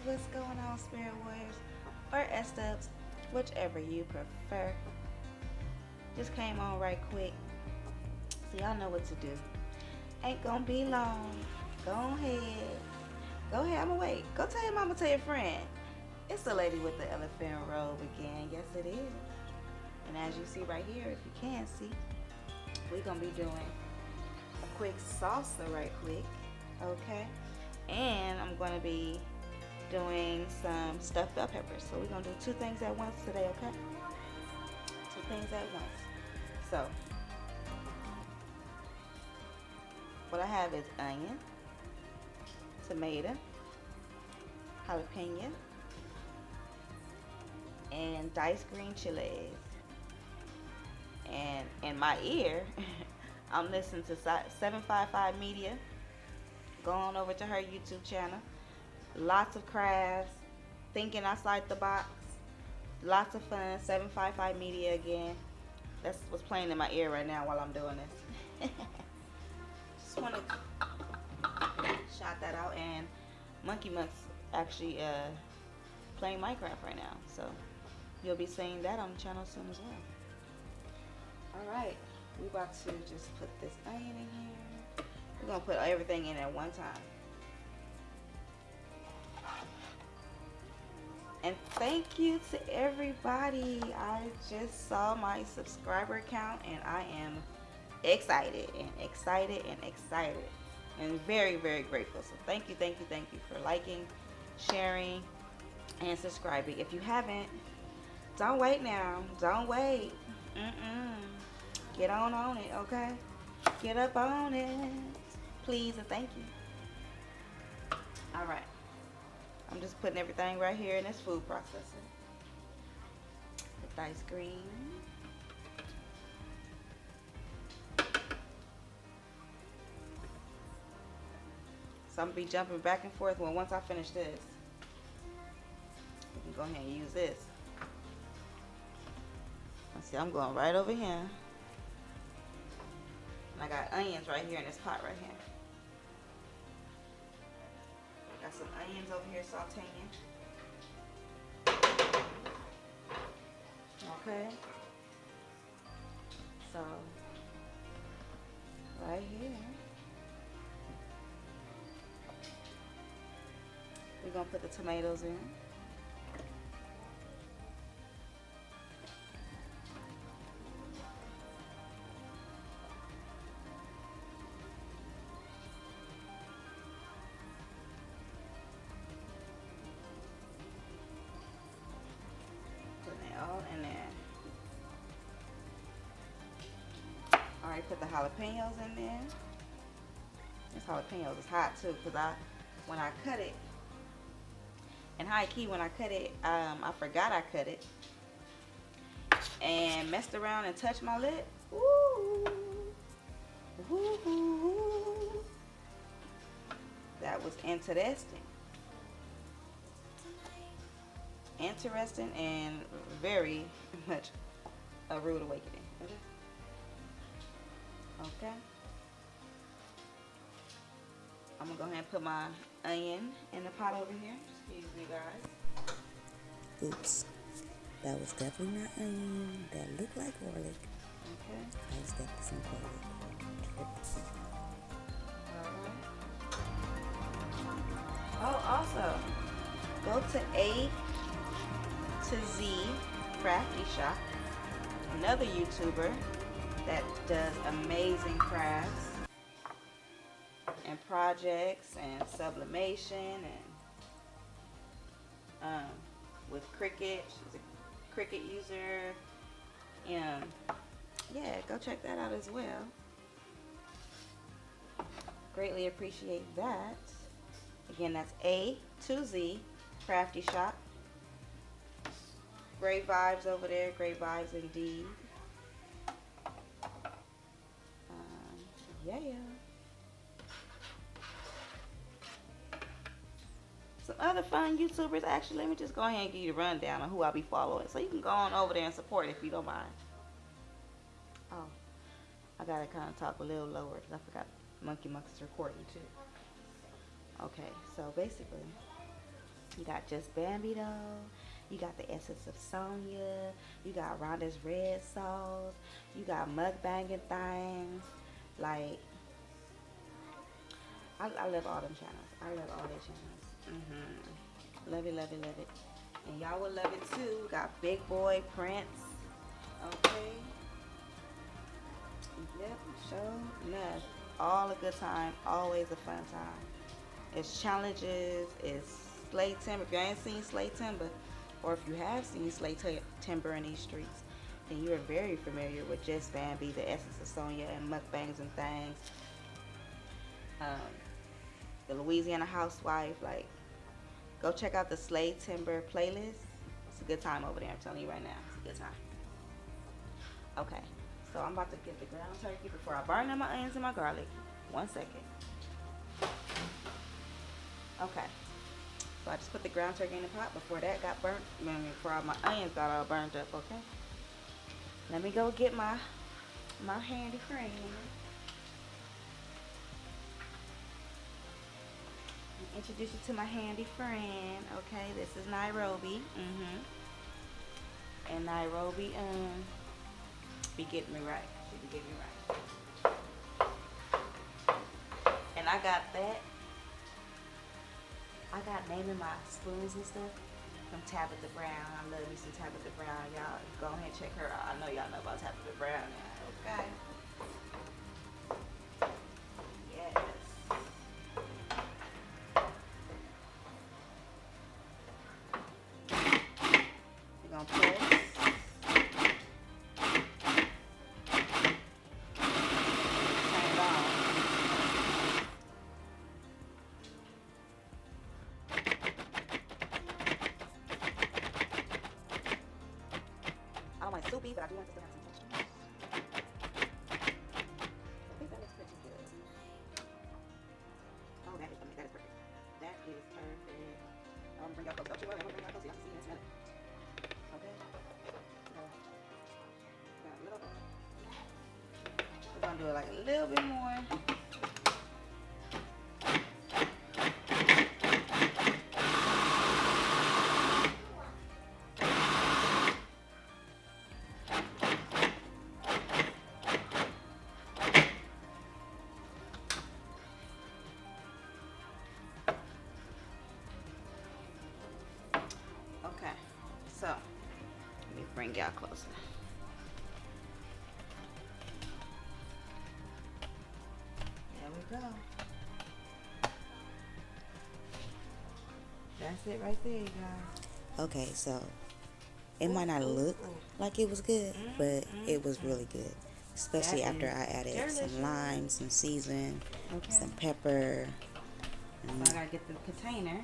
What's going on, Spirit Warriors? Or S-Dubs, whichever you prefer. Just came on right quick, so y'all know what to do. Ain't gonna be long. Go ahead. Go ahead, I'ma wait. Go tell your mama, tell your friend. It's the lady with the elephant robe again. Yes, it is. And as you see right here, if you can see, we're gonna be doing a quick salsa right quick. Okay? And I'm gonna be doing some stuffed bell peppers. So we're gonna do two things at once today, okay? Two things at once. So what I have is onion, tomato, jalapeno, and diced green chilies. And in my ear, I'm listening to 755 Media. Go on over to her YouTube channel. Lots of crafts, thinking outside the box, lots of fun. 755 Media again. That's what's playing in my ear right now while I'm doing this. Just want to shout that out. And Monkey Muck's actually playing Minecraft right now, so you'll be seeing that on the channel soon as well. Alright, we're about to just put this onion in here. We're going to put everything in at one time. And thank you to everybody. I just saw my subscriber count and I am excited and excited and excited and very, very grateful. So thank you, thank you, thank you for liking, sharing, and subscribing. If you haven't, don't wait now. Don't wait. Get on it, okay? Get up on it. Please and thank you. Alright. I'm just putting everything right here in this food processor. The diced green. So I'm going to be jumping back and forth when once I finish this. We can go ahead and use this. Let's see, I'm going right over here. And I got onions right here in this pot right here. Got some onions over here sauteing. Okay. So, right here. We're going to put the tomatoes in. In there. Alright, put the jalapenos in there. This jalapenos is hot too, because when I cut it, and high key when I cut it, I forgot I cut it and messed around and touched my lip. Ooh. Ooh. That was interesting. Interesting and very much a rude awakening. Okay. I'm gonna go ahead and put my onion in the pot over here. Excuse me, guys. Oops. That was definitely not onion. That looked like garlic. Okay. I was definitely some garlic. Alright. Oh, also, go to A to Z Crafty Shop, another YouTuber that does amazing crafts and projects and sublimation and with Cricut. She's a Cricut user, and yeah, go check that out as well. Greatly appreciate that. Again, that's A to Z Crafty Shop. Great vibes over there. Great vibes indeed. Yeah. Some other fun YouTubers. Actually, let me just go ahead and give you the rundown on who I'll be following. So you can go on over there and support if you don't mind. Oh, I gotta kind of talk a little lower because I forgot Monkey Muck is recording too. Okay, so basically, You got Just Bambi though. You got the Essence of Sonya. You got Rhonda's Red Sauce. You got Mukbanging Things. Like, I love all them channels. I love all their channels. Love it, love it, love it. And y'all will love it too. We got Big Boy Prince. Okay. Yep, show enough. All a good time. Always a fun time. It's challenges. It's Slay Timber. If you ain't seen Slay Timber, or if you have seen Slay Timber in these streets, then you are very familiar with Just Bambi, the Essence of Sonya, and Mukbangs and Things. The Louisiana Housewife. Like, go check out the Slay Timber playlist. It's a good time over there. I'm telling you right now, it's a good time. Okay, so I'm about to get the ground turkey before I burn up my onions and my garlic. 1 second. Okay, so I just put the ground turkey in the pot before that got burnt. Before all my onions got all burned up. Okay, let me go get my handy friend. Introduce you to my handy friend. Okay, this is Nairobi. And Nairobi be getting me right. She be getting me right. And I got that. I got naming my spoons and stuff from Tabitha Brown. I love me some Tabitha Brown. Y'all go ahead and check her out. I know y'all know about Tabitha Brown now. Okay. Yes. We're gonna press. I don't want it soupy, but I do want it to have some texture. I think that looks pretty good. Oh, that is perfect. That is perfect. I'm gonna bring y'all close. Don't you worry, I'm gonna bring y'all close so y'all can see and smell it. Okay. So, got a little bit. We're gonna do it like a little bit more. So, let me bring y'all closer. There we go. That's it right there, you guys. Okay, so it might not look like it was good, but it was really good. Especially after I added some lime, some season, some pepper. So I gotta get the container.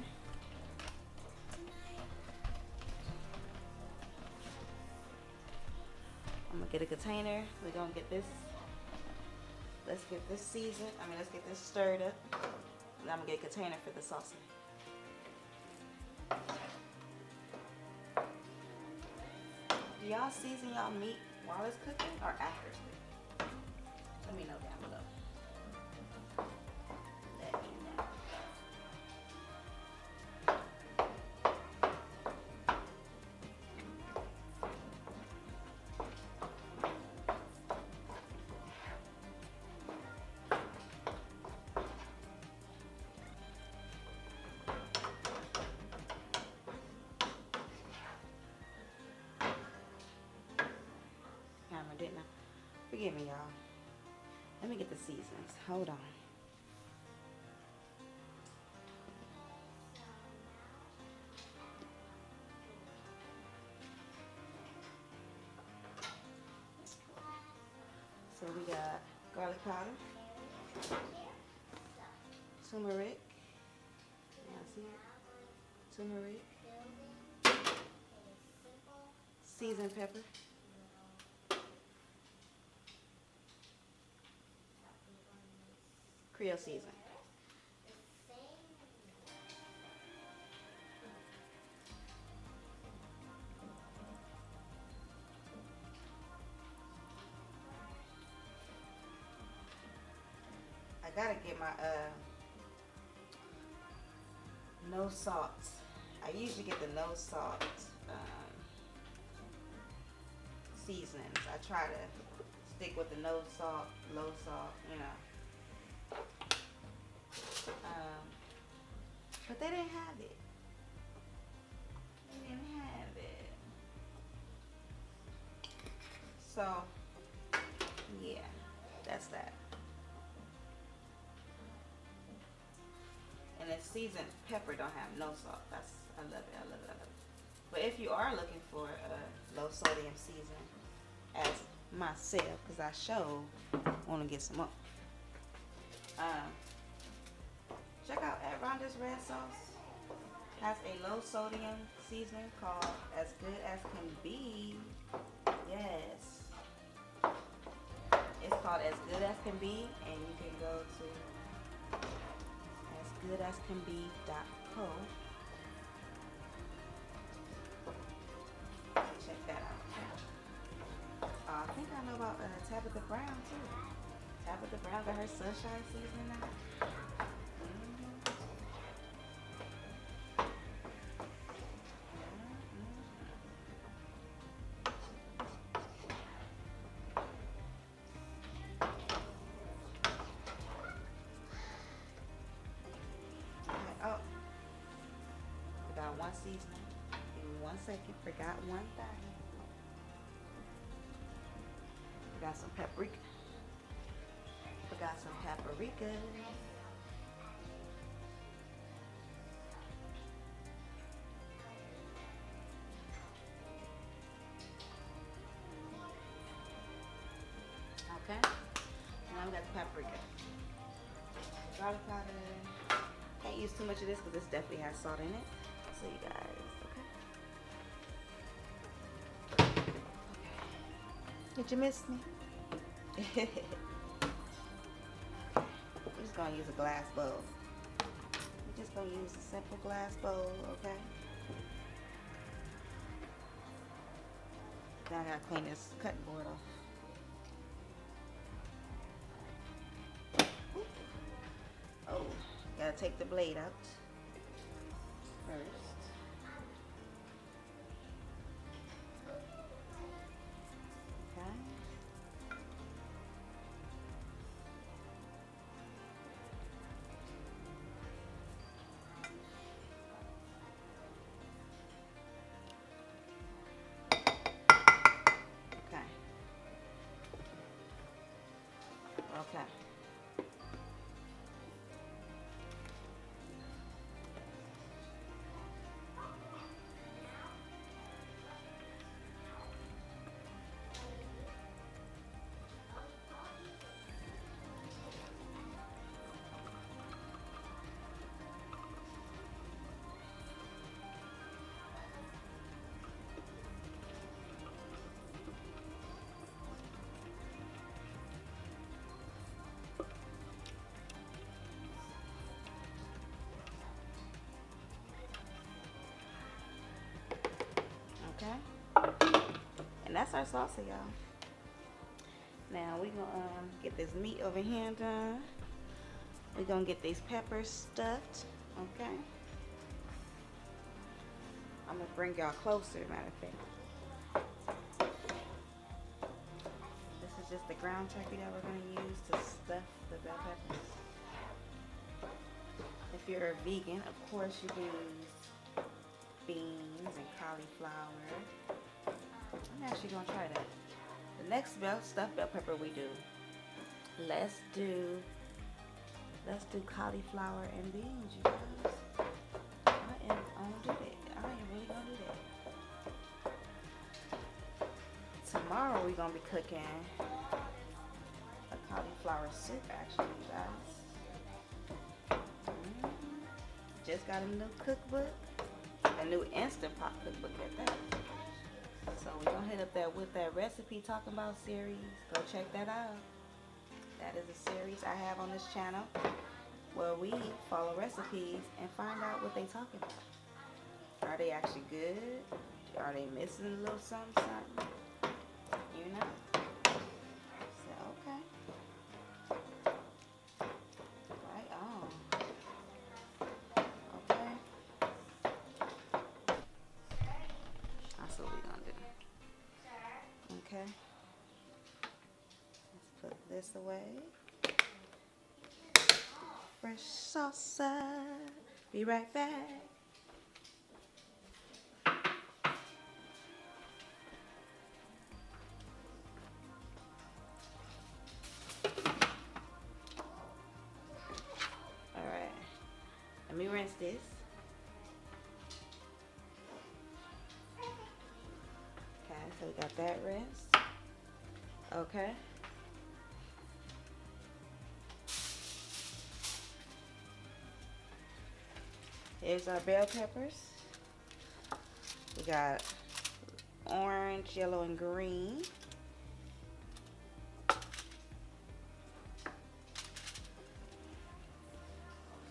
I'm gonna get a container. We're gonna get this. Let's get this seasoned. Let's get this stirred up. And I'm gonna get a container for the sauce. Do y'all season y'all meat while it's cooking or after it's cooking? Let me know down below. Let me know. Didn't I? Forgive me, y'all. Let me get the seasonings. Hold on. So we got garlic powder, turmeric. Y'all see it? Turmeric, seasoned pepper. Creole season. I gotta get my no salt I usually get the no salt seasonings. I try to stick with the no salt, low salt, you know. But they didn't have it. They didn't have it. So, yeah, that's that. And it's seasoned pepper don't have no salt. I love it, I love it, I love it. But if you are looking for a low sodium season, as myself, because I sure want to get some more. Check out At Rhonda's Red Sauce. Has a low sodium seasoning called As Good As Can Be. Yes. It's called As Good As Can Be, and you can go to asgoodascanbe.co. Check that out. I think I know about Tabitha Brown too. Tabitha Brown got her sunshine seasoning now. One seasoning. Give me 1 second. Forgot one thing. Forgot some paprika. Forgot some paprika. Okay. Now we got the paprika. Garlic powder. Can't use too much of this because this definitely has salt in it. So you guys, okay? Did you miss me? We're just gonna use a glass bowl. We're just gonna use a simple glass bowl, okay? Now I gotta clean this cutting board off. Oh, gotta take the blade out first. Okay. Okay. And that's our salsa, y'all. Now we're gonna get this meat over here done. We're gonna get these peppers stuffed. Okay. I'm gonna bring y'all closer, matter of fact. This is just the ground turkey that we're gonna use to stuff the bell peppers. If you're a vegan, of course you can use beans and cauliflower. I'm actually gonna try that. The next stuffed bell pepper we do, let's do cauliflower and beans, you guys. I am gonna do that. I am really gonna do that. Tomorrow we're gonna be cooking a cauliflower soup, actually, you guys. Just got a new cookbook. A new Instant Pot cookbook at that. So we're gonna hit up that with that recipe talking about series. Go check that out. That is a series I have on this channel where we follow recipes and find out what they talking about. Are they actually good? Are they missing a little something? You know? So okay. Right on. Okay. this away. Fresh salsa. Be right back. Alright. Let me rinse this. Okay, so we got that rinsed. Okay. Here's our bell peppers. We got orange, yellow, and green.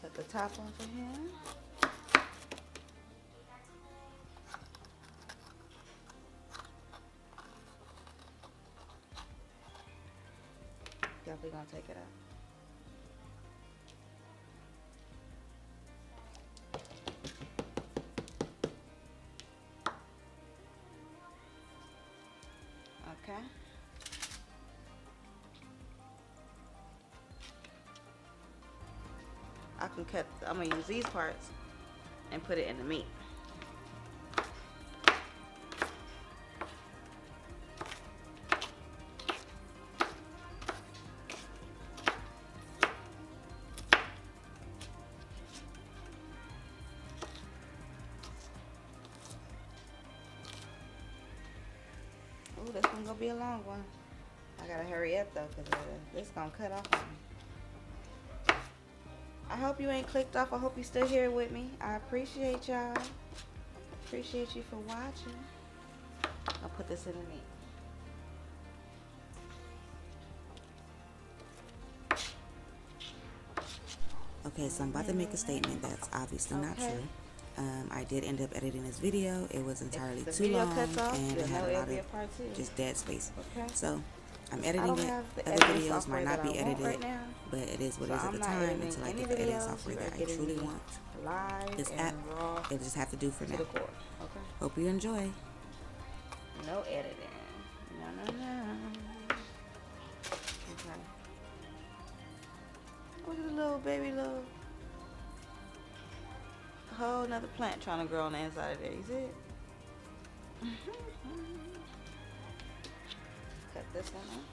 Put the top on for him. Definitely gonna take it out. Okay. I can cut, I'm gonna use these parts and put it in the meat. Ooh, this one's gonna be a long one. I gotta hurry up though, because this gonna cut off on me. I hope you ain't clicked off. I hope you still here with me. I appreciate y'all. Appreciate you for watching. I'll put this in the meat. Okay, so I'm about to make a statement that's obviously not true. I did end up editing this video. It was entirely too long, and it had a lot of just dead space. Okay. So I'm editing it. Other videos might not be edited, but it is what it is at the time until I get the editing software that I truly want. This app, it will just have to do for now. Okay. Hope you enjoy. No editing. No. Okay. Look at the little baby little whole another plant trying to grow on the inside of there. You see it? Cut this one off.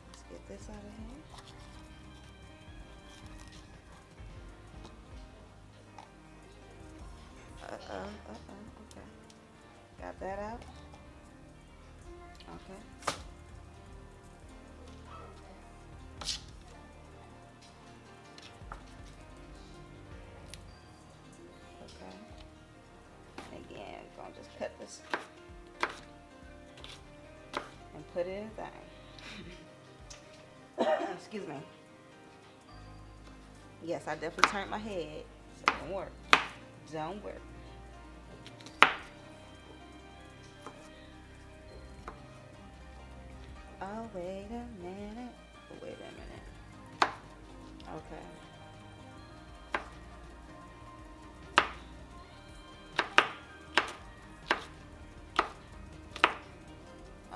Let's get this out of here. Okay. Got that out. Okay. Again, gonna just cut this and put it in the thing. Excuse me. Yes, I definitely turned my head, so don't worry. Don't worry. Oh, wait a minute. Wait a minute. Okay.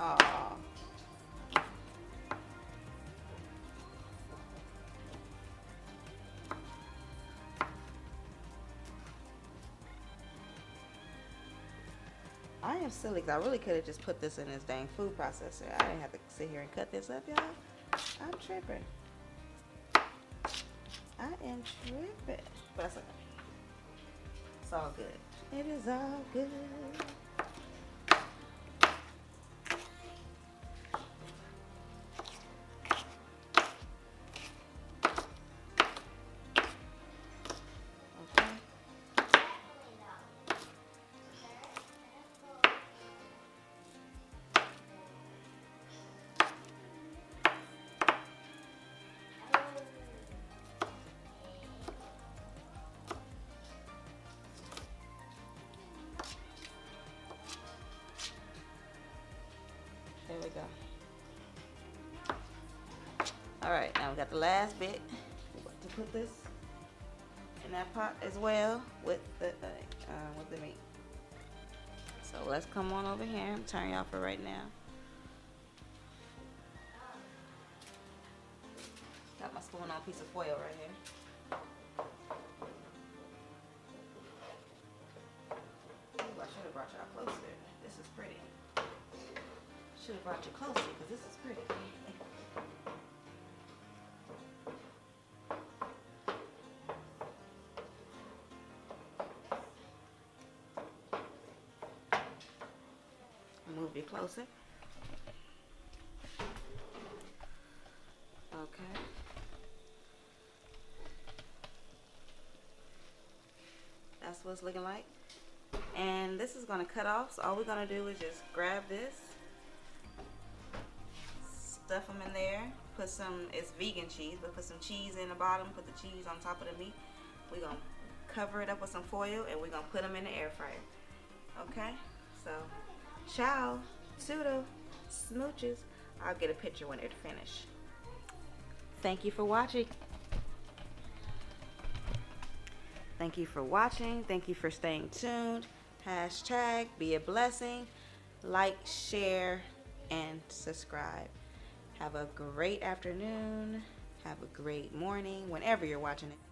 Oh. I am silly because I really could have just put this in this dang food processor. I didn't have to sit here and cut this up, y'all. I'm tripping. I am tripping. But that's okay. It's all good. It is all good. There we go. Alright, now we got the last bit. We're about to put this in that pot as well with the meat. So let's come on over here. I'm turning y'all for right now. spoon on a piece of foil right here. Ooh, I should have brought y'all closer. This is pretty. Should have brought you closer because this is pretty. Move you closer. Okay. That's what it's looking like. And this is going to cut off. So all we're going to do is just grab this, stuff them in there, put some, it's vegan cheese, but put some cheese in the bottom, put the cheese on top of the meat. We're going to cover it up with some foil and we're going to put them in the air fryer. Okay? So, ciao, pseudo, smooches. I'll get a picture when they're finished. Thank you for watching. Thank you for watching. Thank you for staying tuned. Hashtag be a blessing. Like, share, and subscribe. Have a great afternoon. Have a great morning whenever you're watching it.